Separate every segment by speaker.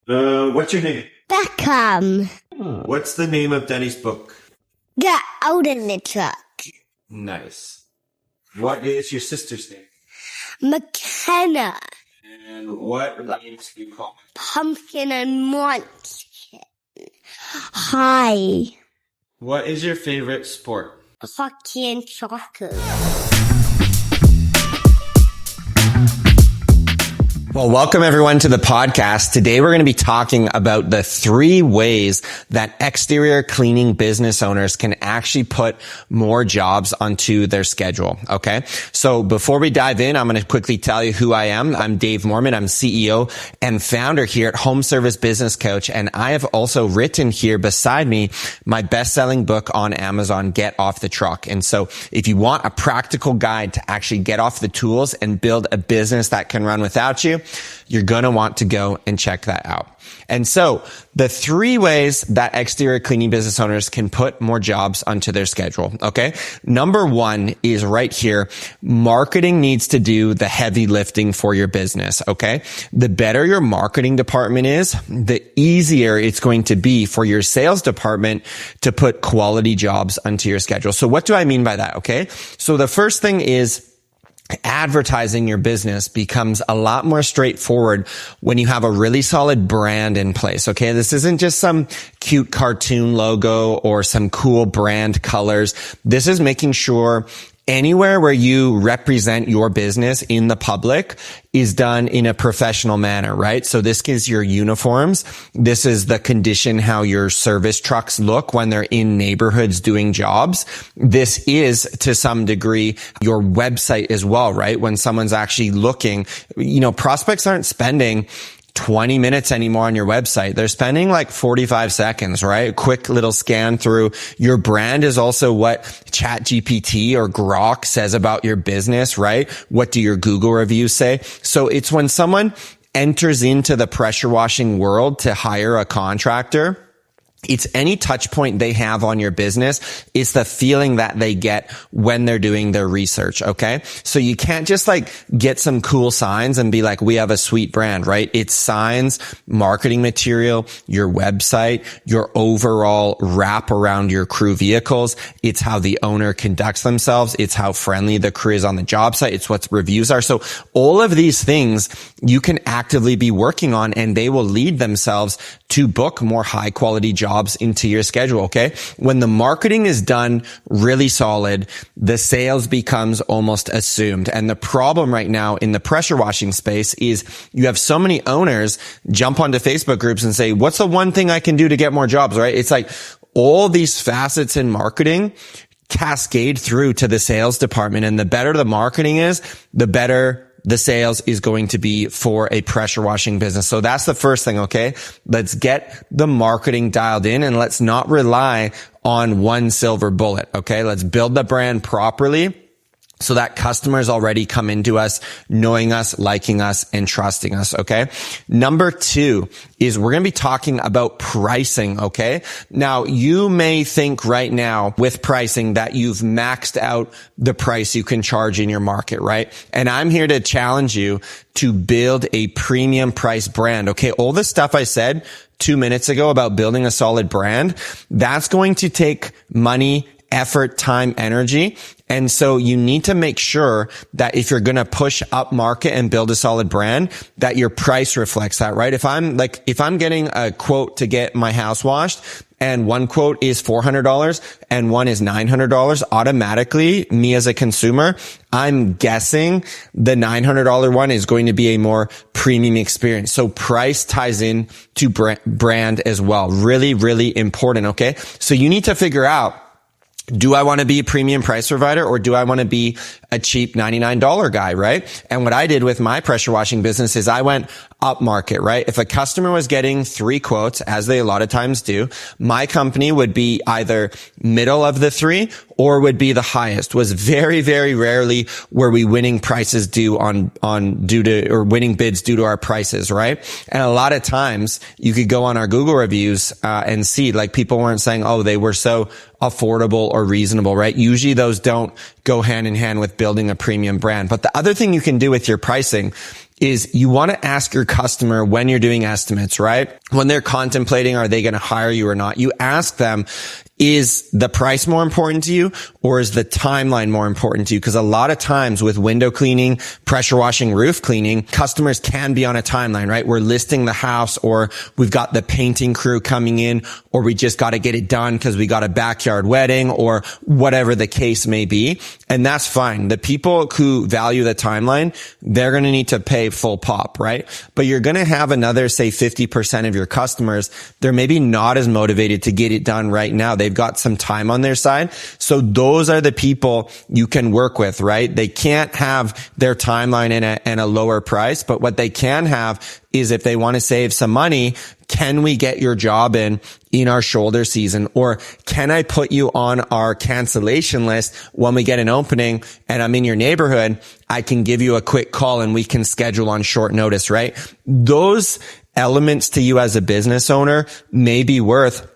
Speaker 1: What's your name?
Speaker 2: Beckham.
Speaker 1: What's the name of Denny's book?
Speaker 2: Get out of the truck.
Speaker 1: Nice. What is your sister's name?
Speaker 2: McKenna.
Speaker 1: And what names do you call me?
Speaker 2: Pumpkin and Munchkin. Hi.
Speaker 1: What is your favorite sport?
Speaker 2: Hockey and soccer.
Speaker 3: Well, welcome everyone to the podcast. Today we're going to be talking about the 3 ways that exterior cleaning business owners can actually put more jobs onto their schedule. Okay. So before we dive in, I'm going to quickly tell you who I am. I'm Dave Mormon. I'm CEO and founder here at Home Service Business Coach. And I have also written here beside me my best-selling book on Amazon, Get Off the Truck. And so if you want a practical guide to actually get off the tools and build a business that can run without you, you're going to want to go and check that out. And so the 3 ways that exterior cleaning business owners can put more jobs onto their schedule. Okay. Number 1 is right here. Marketing needs to do the heavy lifting for your business. Okay. The better your marketing department is, the easier it's going to be for your sales department to put quality jobs onto your schedule. So what do I mean by that? Okay. So the first thing is, advertising your business becomes a lot more straightforward when you have a really solid brand in place. Okay. This isn't just some cute cartoon logo or some cool brand colors. This is making sure anywhere where you represent your business in the public is done in a professional manner, right? So this is your uniforms. This is the condition how your service trucks look when they're in neighborhoods doing jobs. This is to some degree your website as well, right? When someone's actually looking, prospects aren't spending 20 minutes anymore on your website. They're spending like 45 seconds, right? A quick little scan through. Your brand is also what ChatGPT or Grok says about your business, right? What do your Google reviews say? So it's when someone enters into the pressure washing world to hire a contractor, it's any touch point they have on your business. It's the feeling that they get when they're doing their research. Okay. So you can't just get some cool signs and be like, we have a sweet brand, right? It's signs, marketing material, your website, your overall wrap around your crew vehicles. It's how the owner conducts themselves. It's how friendly the crew is on the job site. It's what reviews are. So all of these things you can actively be working on, and they will lead themselves to book more high quality jobs into your schedule. Okay. When the marketing is done really solid, the sales becomes almost assumed. And the problem right now in the pressure washing space is you have so many owners jump onto Facebook groups and say, what's the one thing I can do to get more jobs, right? It's like all these facets in marketing cascade through to the sales department. And the better the marketing is, the better the sales is going to be for a pressure washing business. So that's the first thing. Okay. Let's get the marketing dialed in, and let's not rely on one silver bullet. Okay. Let's build the brand properly so that customers already come into us knowing us, liking us, and trusting us. Okay. Number 2 is we're going to be talking about pricing. Okay. Now you may think right now with pricing that you've maxed out the price you can charge in your market, right? And I'm here to challenge you to build a premium price brand. Okay. All the stuff I said 2 minutes ago about building a solid brand, that's going to take money, effort, time, energy. And so you need to make sure that if you're going to push up market and build a solid brand, that your price reflects that, right? If I'm getting a quote to get my house washed and one quote is $400 and one is $900, automatically me as a consumer, I'm guessing the $900 one is going to be a more premium experience. So price ties in to brand as well. Really, really important. Okay. So you need to figure out, do I want to be a premium price provider, or do I want to be a cheap $99 guy, right? And what I did with my pressure washing business is I went up market, right? If a customer was getting 3 quotes, as they a lot of times do, my company would be either middle of the 3 or would be the highest. Was very, very rarely were we winning prices winning bids due to our prices, right? And a lot of times you could go on our Google reviews and see people weren't saying, oh, they were so affordable or reasonable, right? Usually those don't go hand in hand with building a premium brand. But the other thing you can do with your pricing is you want to ask your customer when you're doing estimates, right? When they're contemplating, are they going to hire you or not? You ask them, is the price more important to you or is the timeline more important to you? Because a lot of times with window cleaning, pressure washing, roof cleaning, customers can be on a timeline, right? We're listing the house or we've got the painting crew coming in or we just got to get it done because we got a backyard wedding or whatever the case may be. And that's fine. The people who value the timeline, they're going to need to pay full pop, right? But you're going to have another, say 50% of your customers, they're maybe not as motivated to get it done right now. They've got some time on their side. So those are the people you can work with, right? They can't have their timeline in a lower price, but what they can have is if they want to save some money, can we get your job in our shoulder season? Or can I put you on our cancellation list when we get an opening and I'm in your neighborhood? I can give you a quick call and we can schedule on short notice, right? Those elements to you as a business owner may be worth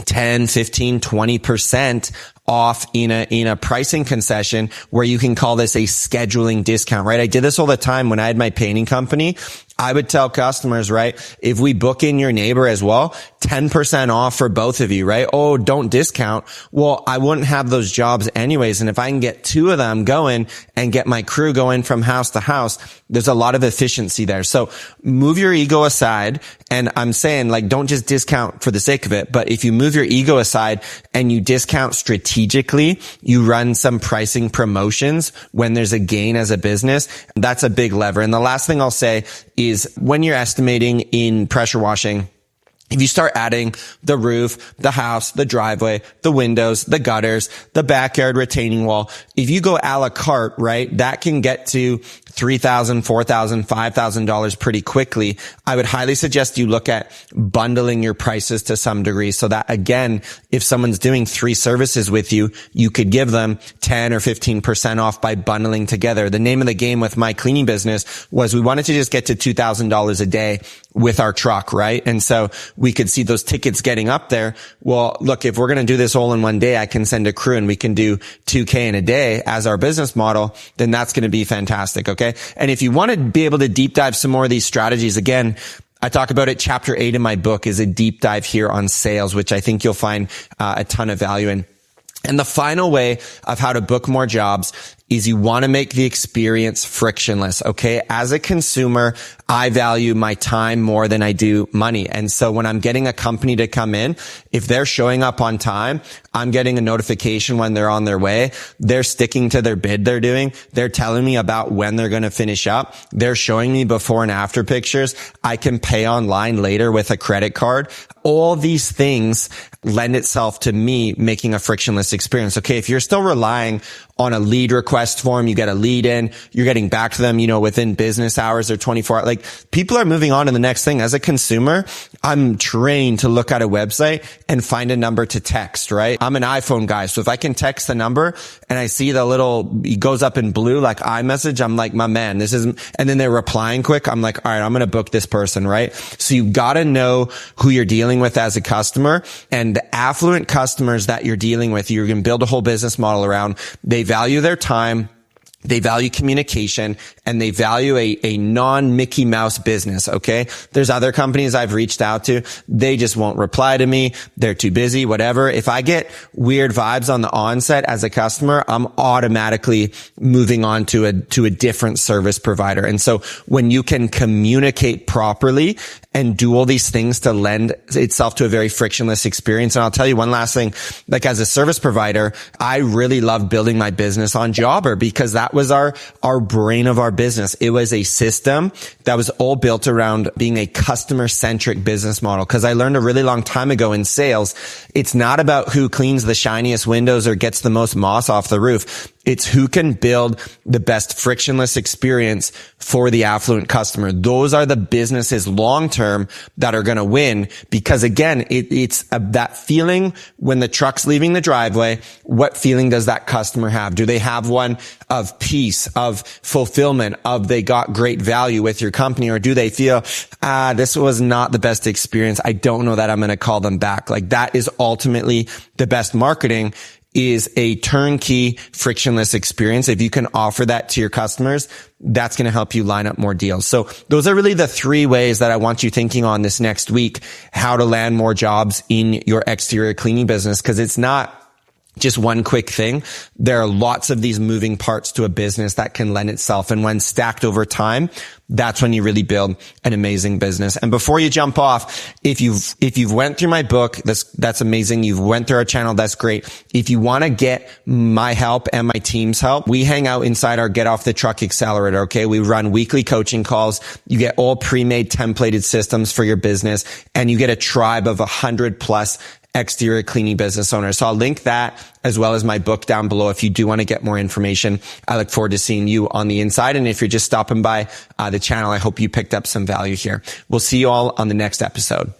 Speaker 3: 10, 15, 20% off in a pricing concession where you can call this a scheduling discount, right? I did this all the time when I had my painting company. I would tell customers, right, if we book in your neighbor as well, 10% off for both of you, right? Oh, don't discount. Well, I wouldn't have those jobs anyways. And if I can get two of them going and get my crew going from house to house, there's a lot of efficiency there. So move your ego aside. And I'm saying, like, don't just discount for the sake of it. But if you move your ego aside and you discount strategically, you run some pricing promotions when there's a gain as a business, that's a big lever. And the last thing I'll say is when you're estimating in pressure washing, if you start adding the roof, the house, the driveway, the windows, the gutters, the backyard retaining wall, if you go a la carte, right, that can get to $3,000, $4,000, $5,000 pretty quickly. I would highly suggest you look at bundling your prices to some degree so that, again, if someone's doing 3 services with you, you could give them 10 or 15% off by bundling together. The name of the game with my cleaning business was we wanted to just get to $2,000 a day with our truck, right? And so we could see those tickets getting up there. Well, look, if we're going to do this all in one day, I can send a crew and we can do 2K in a day as our business model, then that's going to be fantastic. Okay. And if you want to be able to deep dive some more of these strategies, again, I talk about it. Chapter 8 in my book is a deep dive here on sales, which I think you'll find a ton of value in. And the final way of how to book more jobs is you want to make the experience frictionless. Okay. As a consumer, I value my time more than I do money. And so when I'm getting a company to come in, if they're showing up on time, I'm getting a notification when they're on their way. They're sticking to their bid they're doing. They're telling me about when they're going to finish up. They're showing me before and after pictures. I can pay online later with a credit card. All these things lend itself to me making a frictionless experience. Okay. If you're still relying on a lead request form, you get a lead in, you're getting back to them, within business hours or 24 hours. Like, people are moving on to the next thing. As a consumer, I'm trained to look at a website and find a number to text, right? I'm an iPhone guy. So if I can text the number and I see it goes up in blue, like iMessage, I'm like, my man, this isn't, and then they're replying quick. I'm like, all right, I'm going to book this person, right? So you got to know who you're dealing with as a customer, and the affluent customers that you're dealing with, you're going to build a whole business model around. They value their time. They value communication, and they value a non-Mickey Mouse business, okay? There's other companies I've reached out to. They just won't reply to me. They're too busy, whatever. If I get weird vibes on the onset as a customer, I'm automatically moving on to a different service provider. And so when you can communicate properly and do all these things to lend itself to a very frictionless experience. And I'll tell you one last thing, like, as a service provider, I really love building my business on Jobber because that was our brain of our business. It was a system that was all built around being a customer-centric business model. Because I learned a really long time ago in sales, it's not about who cleans the shiniest windows or gets the most moss off the roof. It's who can build the best frictionless experience for the affluent customer. Those are the businesses long-term that are going to win, because again, it's that feeling when the truck's leaving the driveway. What feeling does that customer have? Do they have one of peace, of fulfillment, of they got great value with your company? Or do they feel, this was not the best experience, I don't know that I'm going to call them back? Like, that is ultimately the best marketing. is a turnkey frictionless experience. If you can offer that to your customers, that's going to help you line up more deals. So those are really the 3 ways that I want you thinking on this next week, how to land more jobs in your exterior cleaning business. Cause it's not just one quick thing. There are lots of these moving parts to a business that can lend itself. And when stacked over time, that's when you really build an amazing business. And before you jump off, if you've went through my book, that's amazing. You've went through our channel. That's great. If you want to get my help and my team's help, we hang out inside our Get Off the Truck Accelerator. Okay. We run weekly coaching calls. You get all pre-made templated systems for your business, and you get a tribe of 100+ exterior cleaning business owners. So I'll link that as well as my book down below if you do want to get more information. I look forward to seeing you on the inside. And if you're just stopping by the channel, I hope you picked up some value here. We'll see you all on the next episode.